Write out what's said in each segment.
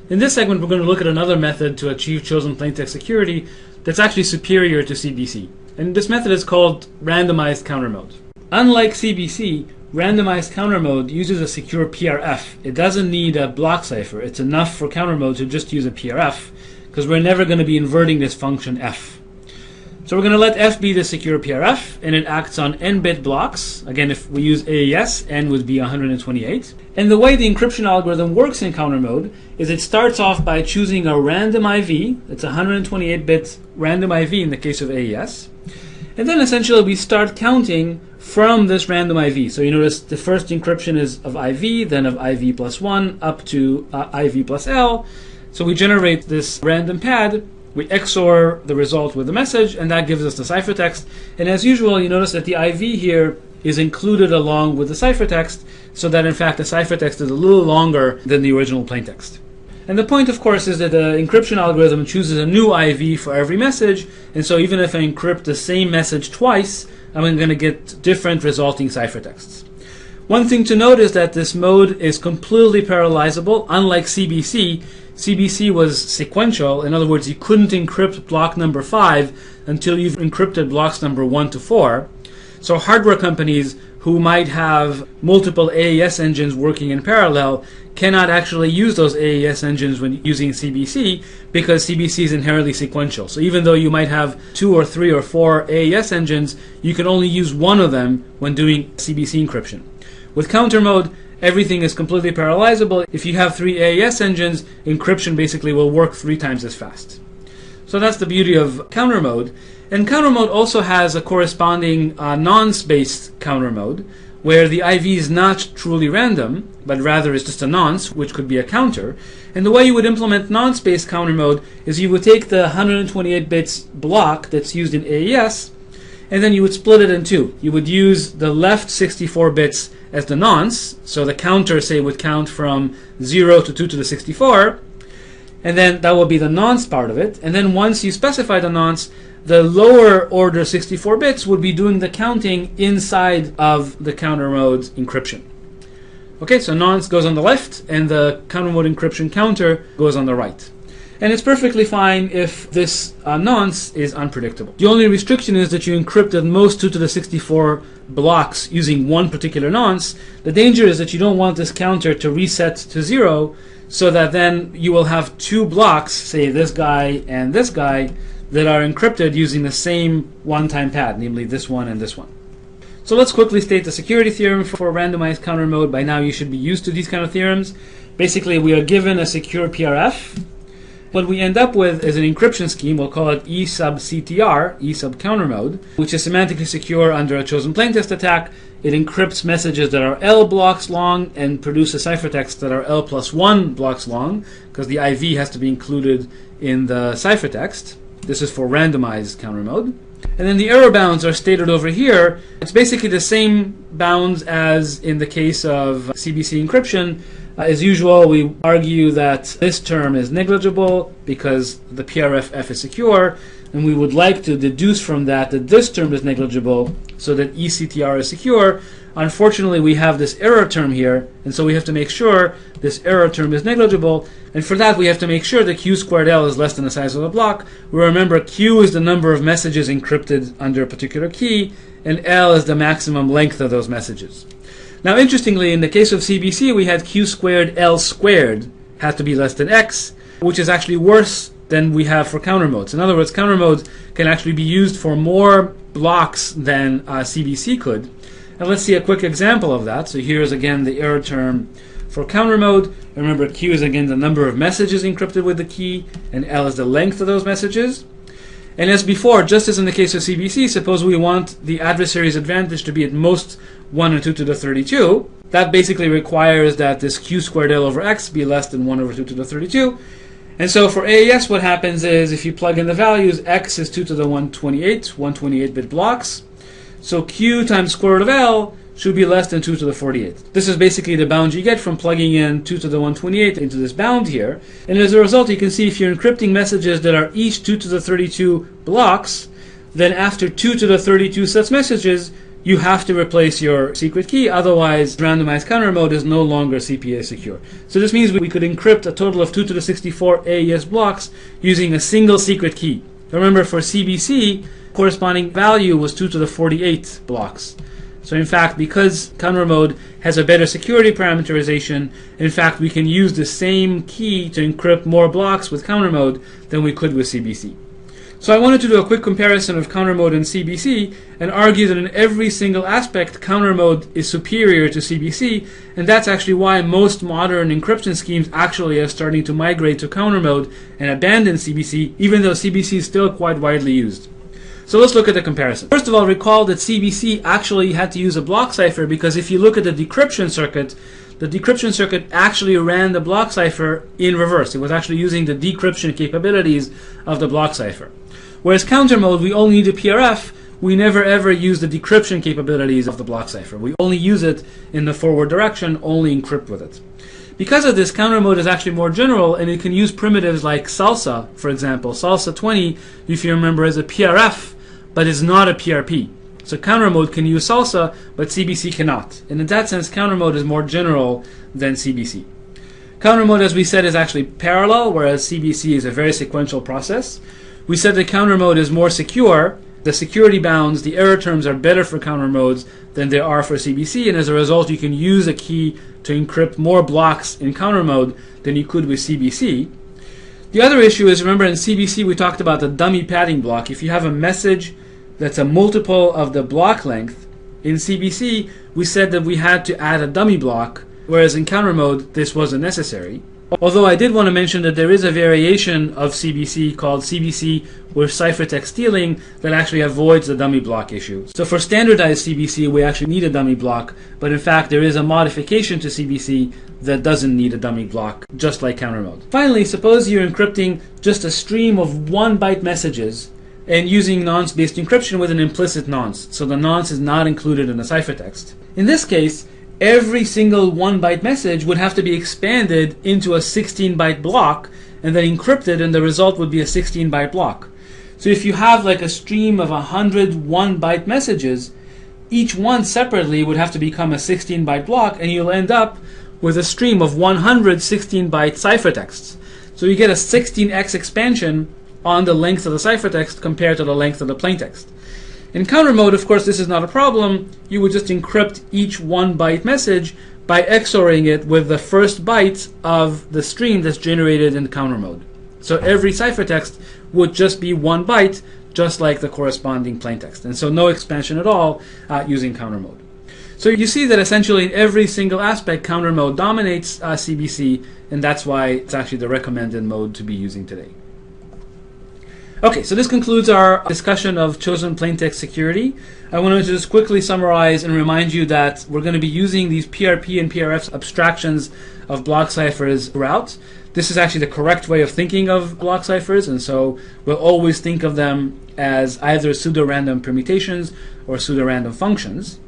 In this segment, we're going to look at another method to achieve chosen plaintext security that's actually superior to CBC. And this method is called randomized counter mode. Unlike CBC, randomized counter mode uses a secure PRF. It doesn't need a block cipher. It's enough for counter mode to just use a PRF, because we're never going to be inverting this function f. So we're going to let f be the secure PRF, and it acts on n-bit blocks. Again, if we use AES, n would be 128. And the way the encryption algorithm works in counter mode is it starts off by choosing a random IV. It's a 128-bit random IV in the case of AES. And then essentially we start counting from this random IV. So you notice the first encryption is of IV, then of IV plus 1, up to IV plus L. So we generate this random pad. We XOR the result with the message, and that gives us the ciphertext. And as usual, you notice that the IV here is included along with the ciphertext, so that in fact the ciphertext is a little longer than the original plaintext. And the point, of course, is that the encryption algorithm chooses a new IV for every message, and so even if I encrypt the same message twice, I'm going to get different resulting ciphertexts. One thing to note is that this mode is completely parallelizable, unlike CBC. CBC was sequential. In other words, you couldn't encrypt block number 5 until you've encrypted blocks number 1 to 4. So hardware companies who might have multiple AES engines working in parallel cannot actually use those AES engines when using CBC, because CBC is inherently sequential. So even though you might have 2 or 3 or 4 AES engines, you can only use one of them when doing CBC encryption. With counter mode, everything is completely parallelizable. If you have 3 AES engines, encryption basically will work 3 times as fast. So that's the beauty of counter mode. And counter mode also has a corresponding nonce-based counter mode, where the IV is not truly random, but rather is just a nonce, which could be a counter. And the way you would implement nonce-based counter mode is you would take the 128 bits block that's used in AES, and then you would split it in two. You would use the left 64 bits as the nonce, so the counter, say, would count from 0 to 2 to the 64, and then that will be the nonce part of it. And then once you specify the nonce, the lower order 64 bits would be doing the counting inside of the counter mode encryption. Okay, so nonce goes on the left, and the counter mode encryption counter goes on the right. And it's perfectly fine if this nonce is unpredictable. The only restriction is that you encrypted most 2 to the 64 blocks using one particular nonce. The danger is that you don't want this counter to reset to 0, so that then you will have 2 blocks, say this guy and this guy, that are encrypted using the same one-time pad, namely this one and this one. So let's quickly state the security theorem for randomized counter mode. By now you should be used to these kind of theorems. Basically, we are given a secure PRF. What we end up with is an encryption scheme. We'll call it E sub CTR, E sub counter mode, which is semantically secure under a chosen plaintext attack. It encrypts messages that are L blocks long and produces ciphertexts that are L plus 1 blocks long, because the IV has to be included in the ciphertext. This is for randomized counter mode. And then the error bounds are stated over here. It's basically the same bounds as in the case of CBC encryption. As usual, we argue that this term is negligible because the PRF is secure, and we would like to deduce from that that this term is negligible so that eCTR is secure. Unfortunately, we have this error term here, and so we have to make sure this error term is negligible, and for that we have to make sure that Q squared L is less than the size of the block. Remember, Q is the number of messages encrypted under a particular key, and L is the maximum length of those messages. Now, interestingly, in the case of CBC, we had Q squared L squared had to be less than X, which is actually worse than we have for counter modes. In other words, counter modes can actually be used for more blocks than CBC could. And let's see a quick example of that. So here's again the error term for counter mode. Remember, Q is again the number of messages encrypted with the key, and L is the length of those messages. And as before, just as in the case of CBC, suppose we want the adversary's advantage to be at most 1 or 2 to the 32. That basically requires that this Q squared L over X be less than 1 over 2 to the 32. And so for AES, what happens is if you plug in the values, X is 2 to the 128, 128-bit blocks. So Q times square root of L should be less than 2 to the 48. This is basically the bound you get from plugging in 2 to the 128 into this bound here. And as a result, you can see if you're encrypting messages that are each 2 to the 32 blocks, then after 2 to the 32 such messages, you have to replace your secret key, otherwise randomized counter mode is no longer CPA secure. So this means we could encrypt a total of 2 to the 64 AES blocks using a single secret key. Remember, for CBC, corresponding value was 2 to the 48 blocks. So in fact, because counter mode has a better security parameterization, in fact we can use the same key to encrypt more blocks with counter mode than we could with CBC. So I wanted to do a quick comparison of counter mode and CBC and argue that in every single aspect counter mode is superior to CBC, and that's actually why most modern encryption schemes actually are starting to migrate to counter mode and abandon CBC, even though CBC is still quite widely used. So let's look at the comparison. First of all, recall that CBC actually had to use a block cipher, because if you look at the decryption circuit actually ran the block cipher in reverse. It was actually using the decryption capabilities of the block cipher. Whereas counter mode, we only need a PRF. We never ever use the decryption capabilities of the block cipher. We only use it in the forward direction, only encrypt with it. Because of this, counter mode is actually more general, and it can use primitives like salsa, for example. Salsa 20, if you remember, is a PRF, but is not a PRP. So counter mode can use salsa, but CBC cannot. And in that sense, counter mode is more general than CBC. Counter mode, as we said, is actually parallel, whereas CBC is a very sequential process. We said that counter mode is more secure. The security bounds, the error terms are better for counter modes than they are for CBC, and as a result you can use a key to encrypt more blocks in counter mode than you could with CBC. The other issue is, remember in CBC we talked about the dummy padding block. If you have a message that's a multiple of the block length, in CBC we said that we had to add a dummy block, whereas in counter mode this wasn't necessary. Although I did want to mention that there is a variation of CBC called CBC with ciphertext stealing that actually avoids the dummy block issue. So for standardized CBC we actually need a dummy block, but in fact there is a modification to CBC that doesn't need a dummy block, just like counter mode. Finally, suppose you're encrypting just a stream of 1-byte messages and using nonce-based encryption with an implicit nonce. So the nonce is not included in the ciphertext. In this case, every single 1-byte message would have to be expanded into a 16-byte block and then encrypted, and the result would be a 16-byte block. So if you have like a stream of 100 1-byte messages, each one separately would have to become a 16-byte block, and you'll end up with a stream of 100 16-byte ciphertexts. So you get a 16x expansion on the length of the ciphertext compared to the length of the plaintext. In counter mode, of course, this is not a problem. You would just encrypt each 1-byte message by XORing it with the first byte of the stream that's generated in counter mode. So every ciphertext would just be 1 byte, just like the corresponding plaintext. And so no expansion at all using counter mode. So you see that essentially in every single aspect, counter mode dominates CBC, and that's why it's actually the recommended mode to be using today. Okay, so this concludes our discussion of chosen plaintext security. I wanted to just quickly summarize and remind you that we're going to be using these PRP and PRF abstractions of block ciphers throughout. This is actually the correct way of thinking of block ciphers, and so we'll always think of them as either pseudo-random permutations or pseudo-random functions.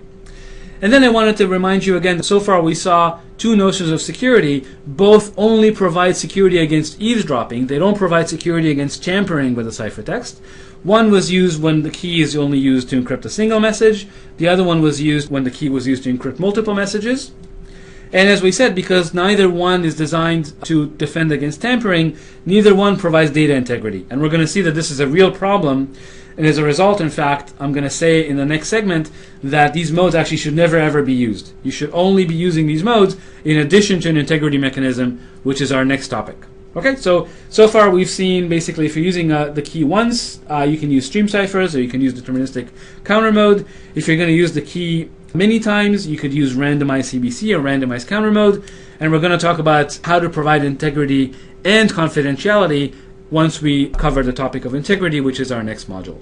And then I wanted to remind you again that so far we saw two notions of security. Both only provide security against eavesdropping. They don't provide security against tampering with the ciphertext. One was used when the key is only used to encrypt a single message. The other one was used when the key was used to encrypt multiple messages. And as we said, because neither one is designed to defend against tampering, neither one provides data integrity. And we're going to see that this is a real problem. And as a result, in fact, I'm going to say in the next segment that these modes actually should never ever be used. You should only be using these modes in addition to an integrity mechanism, which is our next topic. Okay, so far we've seen basically if you're using the key once, you can use stream ciphers or you can use deterministic counter mode. If you're going to use the key many times, you could use randomized CBC or randomized counter mode. And we're going to talk about how to provide integrity and confidentiality once we cover the topic of integrity, which is our next module.